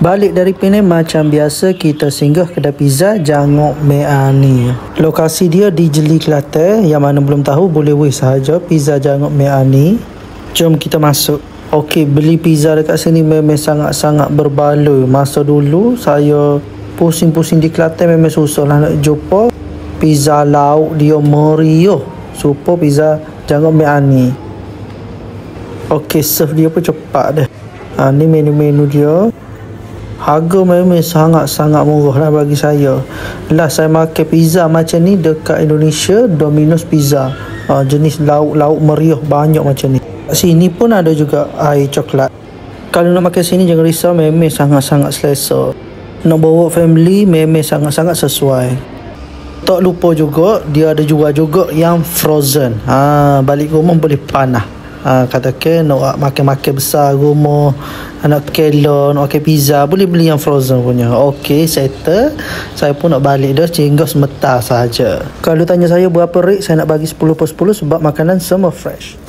Balik dari Penang macam biasa, kita singgah kedai pizza Jangok Meani. Lokasi dia di Jeli, Kelantan. Yang mana belum tahu boleh weh sahaja pizza Jangok Meani. Jom kita masuk. Okey, beli pizza dekat sini memang sangat-sangat berbaloi. Masa dulu saya pusing-pusing di Kelantan memang susah lah nak jumpa pizza lauk dia meriah. Super pizza Jangok Meani. Okey, serve dia pun cepat dah. Ni menu-menu dia. Harga memang sangat-sangat murah lah bagi saya. Last saya makan pizza macam ni dekat Indonesia, Domino's Pizza. Jenis lauk-lauk meriah banyak macam ni. Sini pun ada juga air coklat. Kalau nak makan sini jangan risau, memang sangat-sangat selesa. Nak bawa family memang sangat-sangat sesuai. Tak lupa juga dia ada jual juga yang frozen. Balik rumah boleh panah. Katakan nak makan-makan besar rumah, nak kelo, nak makan pizza, boleh beli yang frozen punya. Okey, settle. Saya pun nak balik dah, singgah sebentar saja. Kalau tanya saya berapa rate, saya nak bagi 10/10 sebab makanan semua fresh.